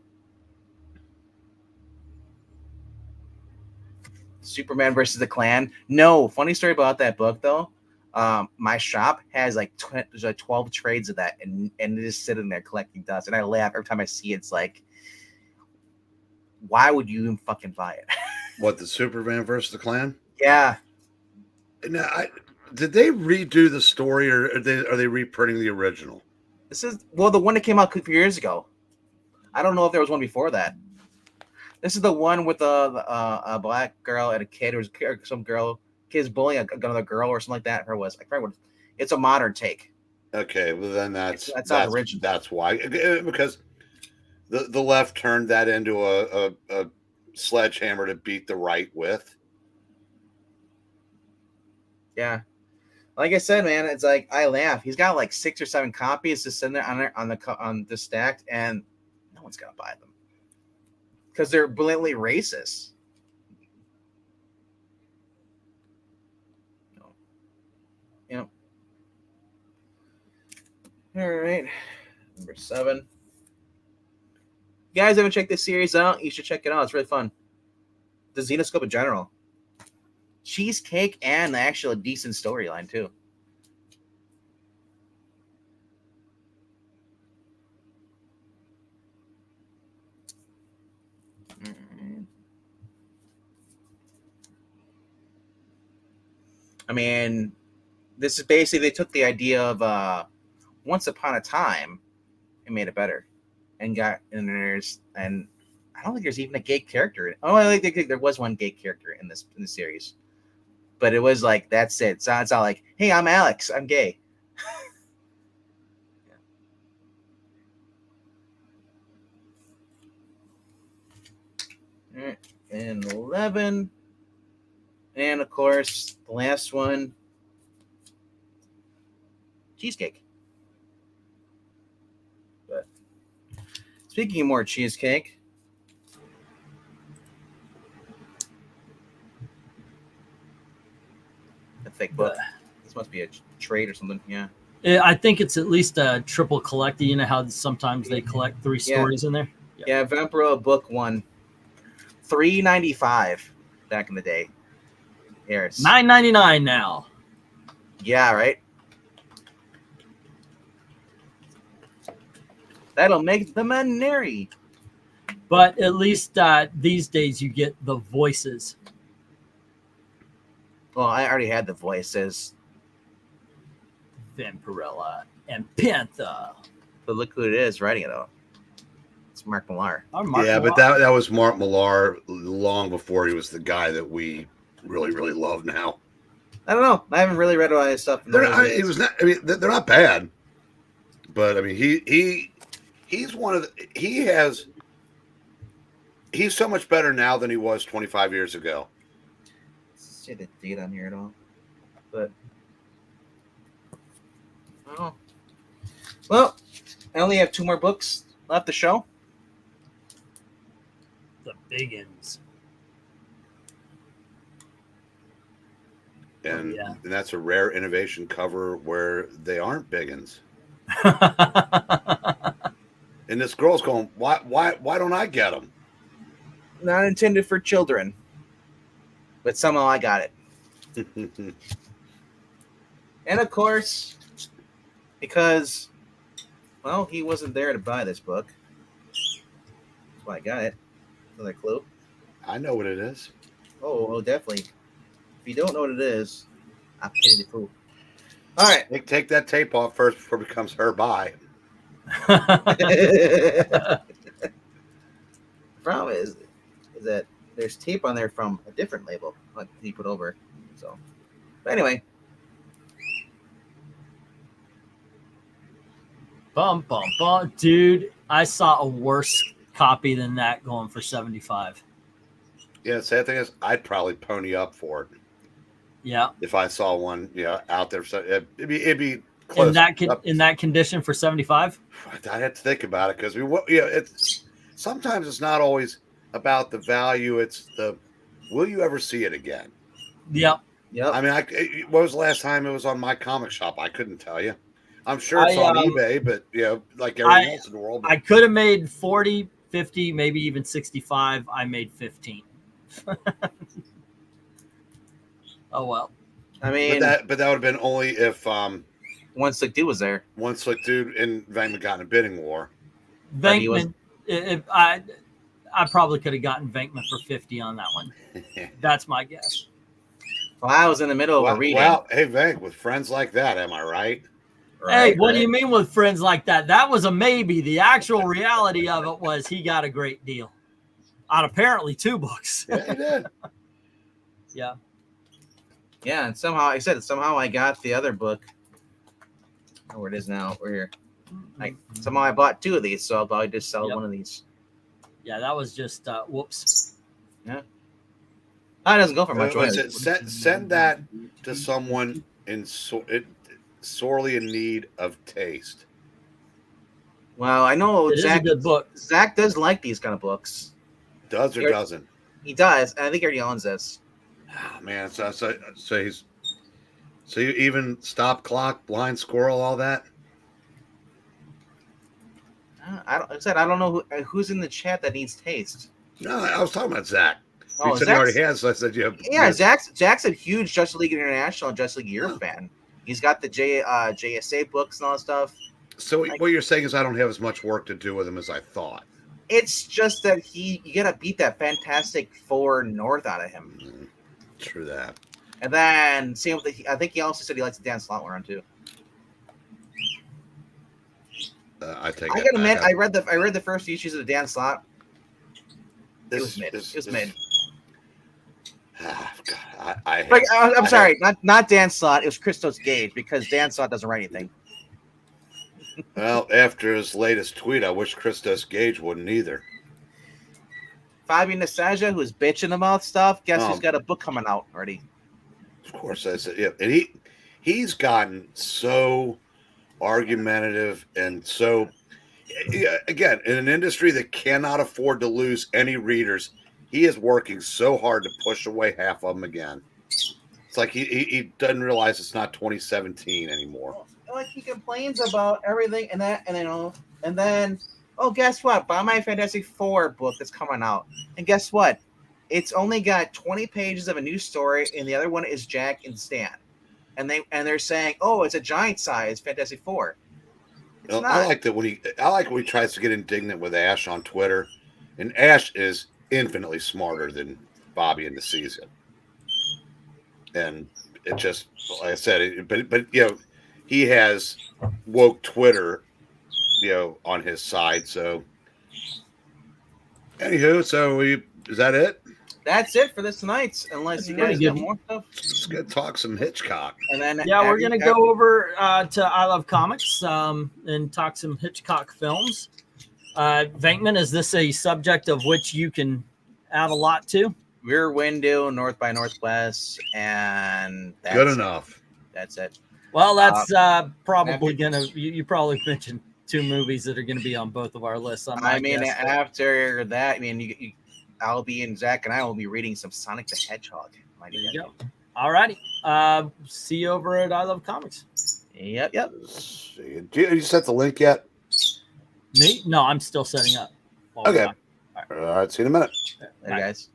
Superman versus the Klan. No, funny story about that book though. My shop has there's 12 trades of that, and it is sitting there collecting dust. And I laugh every time I see it. It's like, why would you even fucking buy it? What, the Superman versus the Klan? Yeah. Now, did they redo the story, or are they reprinting the original? This is the one that came out a few years ago. I don't know if there was one before that. This is the one with a black girl and a kid, or some girl, kid's bullying another girl or something like that. I forget what. It's a modern take. Okay, well then that's not original. That's why, because the left turned that into a sledgehammer to beat the right with. Yeah, like I said, man, it's like I laugh. He's got like 6 or 7 copies just sitting there on the stacked, and no one's gonna buy them because they're blatantly racist. Yeah. All right, number 7. You guys haven't checked this series out? You should check it out. It's really fun. The Xenoscope in general. Cheesecake and actually a decent storyline too. I mean, this is basically they took the idea of Once Upon a Time and made it better, and I don't think there's even a gay character. Oh, I think there was one gay character in the series. But it was like, that's it. So it's not like, hey, I'm Alex, I'm gay. All right. And 11. And of course, the last one, cheesecake. But speaking of more cheesecake, a thick book. This must be a trade or something. Yeah. I think it's at least a triple collector. You know how sometimes they collect 3 stories in there? Yeah, Vampiro book 1, $3.95 back in the day. Here's $9.99 now. Yeah, right. That'll make the men merry. But at least these days you get the voices. Well, I already had the voices. Vampirella and Panther. But look who it is writing it though. It's Mark Millar. But that was Mark Millar long before he was the guy that we really, really love now. I don't know. I haven't really read all his stuff. They're not bad, but I mean, he's one of the, he's so much better now than he was 25 years ago. See the date on here at all, but oh well, I only have 2 more books left to show. The biggins. And, and that's a rare innovation cover where they aren't biggins. And this girl's going, why don't I get them? Not intended for children, but somehow I got it. And of course, because, well, he wasn't there to buy this book. That's why I got it. Another clue. I know what it is. Oh, definitely. If you don't know what it is, I pity the fool. All right. Take that tape off first before it becomes her buy. The problem is that there's tape on there from a different label, like he put over. So, but anyway. Bum, bum, bum. Dude, I saw a worse copy than that going for $75. Yeah, the sad thing is, I'd probably pony up for it. Yeah. If I saw one, out there, it'd be close. In that condition for $75. I had to think about it because it's sometimes it's not always about the value; it's the will you ever see it again? Yep. I mean, what was the last time it was on my comic shop? I couldn't tell you. I'm sure it's on eBay, but like everything else in the world. I could have made 40, 50, maybe even 65. I made 15. Oh well. I mean, but that would have been only if One Slick Dude was there. One Slick Dude and Venkman got in a bidding war. Venkman, I probably could have gotten Venkman for 50 on that one. That's my guess. Well, I was in the middle of a reading. Well, hey, Venk, with friends like that, am I right? Hey, what do you mean with friends like that? That was a maybe. The actual reality of it was he got a great deal on apparently 2 books. Yeah, he did. Yeah. Yeah, and somehow I got the other book. Oh, where it is now. We're here. Somehow I bought 2 of these, so I'll probably just sell one of these. Yeah, that was just whoops. Yeah. It doesn't go for much. Send that to someone sorely in need of taste. Well, I know Zach. Is a good book. Zach does like these kind of books. Does or doesn't? He does, and I think he already owns this. Oh, man, so you even stop clock, blind squirrel, all that. I don't know who's in the chat that needs taste. No, I was talking about Zach. Oh, he said he already has. So I said, yeah. Zach's a huge Justice League International and Justice League Year fan. He's got the JSA books and all that stuff. So what you're saying is I don't have as much work to do with him as I thought. It's just that you gotta beat that Fantastic Four North out of him. True that. And then same with I think he also said he likes the Dan Slott one too. I gotta admit, I read the first few issues of the Dan Slott. It was mid. I'm sorry, not Dan Slott. It was Christos Gage because Dan Slott doesn't write anything. Well, after his latest tweet, I wish Christos Gage wouldn't either. Fabian Nasaja, who's bitching about stuff, guess who's got a book coming out already? Of course, I said, yeah. And he's gotten so argumentative and so, again, in an industry that cannot afford to lose any readers, he is working so hard to push away half of them again. It's like he doesn't realize it's not 2017 anymore. Like he complains about everything and then oh, guess what? Buy my Fantastic Four book that's coming out. And guess what? It's only got 20 pages of a new story, and the other one is Jack and Stan. And they're saying, oh, it's a giant size Fantastic Four. It's not. I like when he tries to get indignant with Ash on Twitter, and Ash is infinitely smarter than Bobby in the season. And it just, like I said, but he has woke Twitter, on his side. So, anywho, is that it? That's it for this night, unless you guys got more stuff. Let's go talk some Hitchcock. And then we're gonna go over to I Love Comics and talk some Hitchcock films. Venkman, is this a subject of which you can add a lot to? Rear Window, North by Northwest, and that's good enough. That's it. Well, that's probably gonna. You probably mentioned 2 movies that are gonna be on both of our lists. After that, Albie and Zach and I will be reading some Sonic the Hedgehog. There you go. All righty. See you over at I Love Comics. Yep. You set the link yet? Me? No, I'm still setting up. Okay. All right. See you in a minute. Hey, guys.